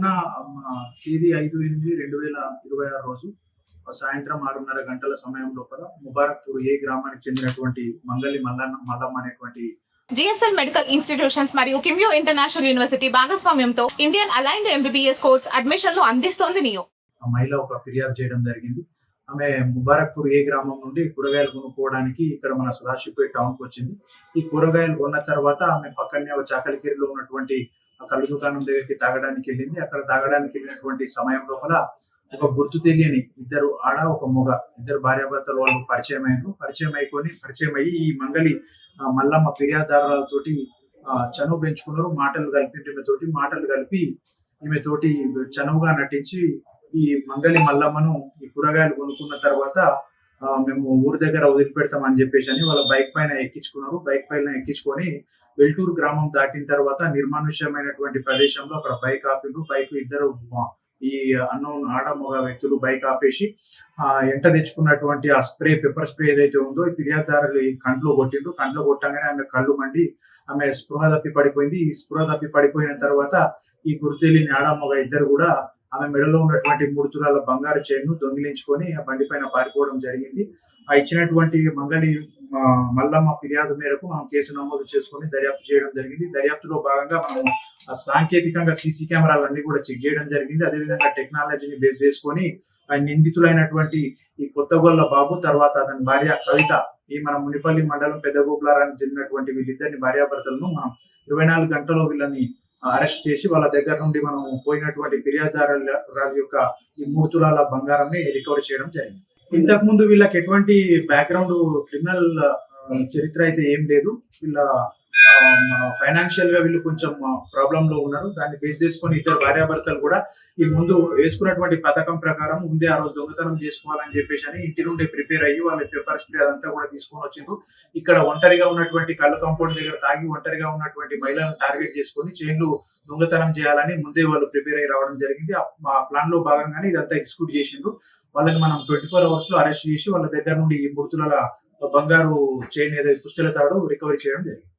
మొన్న తేదీ 5/8/2026 రోజు సాయంత్రం 6:30 గంటల సమయం లోపల ముబారక్పూర్ ఏ గ్రామానికి చెందినటువంటి మంగలి మల్లమ్మ అనేటువంటి జిఎస్ఎల్ మెడికల్ ఇన్స్టిట్యూషన్స్ మరియు కిమ్యూ ఇంటర్నేషనల్ యూనివర్సిటీ భాగస్వామ్యంతో ఇండియన్ అలైన్డ్ ఎంబీబీఎస్ కోర్స్ అడ్మిషన్లు అందిస్తోంది నియో. మహిళ ఒక ఫిర్యాదు చేయడం జరిగింది. ఆమె ముబారక్పూర్ ఏ గ్రామం నుండి కూరగాయలు కొనుక్కోవడానికి ఇక్కడ మన సదాశివపేట టౌన్ కి వచ్చింది. ఈ కూరగాయలు కొన్న తర్వాత ఆమె పక్కనే చాకలికేరిలో ఉన్నటువంటి కళ్ళు దుకాణం దగ్గరికి తాగడానికి వెళ్ళింది. అక్కడ తాగడానికి వెళ్ళినటువంటి సమయం లోపల ఒక గుర్తు తెలియని ఇద్దరు ఆడ ఒక మొగ ఇద్దరు భార్యాభర్తలు వాళ్ళు పరిచయం అయ్యి ఈ మంగలి మల్లమ్మ ఫిర్యాదుదారులతోటి చనువు పెంచుకున్నారు. మాటలు కలిపి ఈమెతోటి చనువుగా నటించి ఈ మంగలి మల్లమ్మను ఈ కూరగాయలు కొనుక్కున్న తర్వాత మేము ఊరి దగ్గర వదిలిపెడతామని చెప్పేసి అని వాళ్ళ బైక్ పైన ఎక్కించుకొని వెల్టూరు గ్రామం దాటిన తర్వాత నిర్మానుష్యమైనటువంటి ప్రదేశంలో అక్కడ బైక్ ఆపిండ్రు. బైక్ ఇద్దరు ఈ అన్నోన్ ఆడ మగ వ్యక్తులు బైక్ ఆపేసి ఎంట తెచ్చుకున్నటువంటి ఆ పెప్పర్ స్ప్రే ఏదైతే ఉందో ఈ ఫిర్యాదుదారులు కంట్లో కొట్టంగానే ఆమె కళ్ళు మండి ఆమె స్పృహ తప్పి పడిపోయింది. ఈ స్పృహ తప్పి పడిపోయిన తర్వాత ఈ గుర్తెలిని ఆడ మగ ఇద్దరు కూడా ఆమె మెడలో ఉన్నటువంటి 3 తులాల బంగారు చైన్ ను దొంగిలించుకొని ఆ బండి పైన పారిపోవడం జరిగింది. ఆ ఇచ్చినటువంటి మంగలి మల్లమ్మ ఫిర్యాదు మేరకు మనం కేసు నమోదు చేసుకొని దర్యాప్తు చేయడం జరిగింది. దర్యాప్తులో భాగంగా మనం సాంకేతికంగా సీసీ కెమెరాలన్నీ కూడా చెక్ చేయడం జరిగింది. అదేవిధంగా టెక్నాలజీని బేస్ చేసుకొని నిందితులైనటువంటి ఈ కొత్తగొల్ల బాబు తర్వాత అతని భార్య కవిత ఈ మన మునిపల్లి మండలం పెద్దగోపులారానికి చెందినటువంటి వీళ్ళిద్దరిని భార్యాభర్తలను మనం 24 గంటల్లో వీళ్ళని అరెస్ట్ చేసి వాళ్ళ దగ్గర నుండి మనం పోయినటువంటి ఫిర్యాదుదారుల యొక్క ఈ 3 తులాల బంగారాన్ని రికవర్ చేయడం జరిగింది. ఇంతకు ముందు వీళ్ళకి ఎటువంటి బ్యాక్గ్రౌండ్ క్రిమినల్ చరిత్ర అయితే ఏం లేదు. వీళ్ళ ఫైనాన్షియల్ గా వీళ్ళు కొంచెం ప్రాబ్లం లో ఉన్నారు. దాన్ని బేస్ చేసుకొని ఇద్దరు భార్యాభర్తలు కూడా ఈ ముందు వేసుకున్నటువంటి పథకం ప్రకారం ముందే ఆ రోజు దొంగతనం చేసుకోవాలని చెప్పేసి అని ఇంటి నుండి ప్రిపేర్ అయ్యి వాళ్ళ పేపర్ స్ప్రే అదంతా కూడా తీసుకొని వచ్చిండ్రు. ఇక్కడ ఒంటరిగా ఉన్నటువంటి కళ్ళు కాంపౌండ్ దగ్గర తాగి ఒంటరిగా ఉన్నటువంటి మహిళలను టార్గెట్ చేసుకొని చైన్లు దొంగతనం చేయాలని ముందే వాళ్ళు ప్రిపేర్ అయ్యి రావడం జరిగింది. ఆ ప్లాన్ లో భాగంగానే ఇదంతా ఎగ్జిక్యూట్ చేసిండ్రు. వాళ్ళని మనం 24 hours లో అరెస్ట్ చేసి వాళ్ళ దగ్గర నుండి ఈ 3 తులాల బంగారు చైన్ ఏదైతే పుస్తల తాడో రికవరీ చేయడం జరిగింది.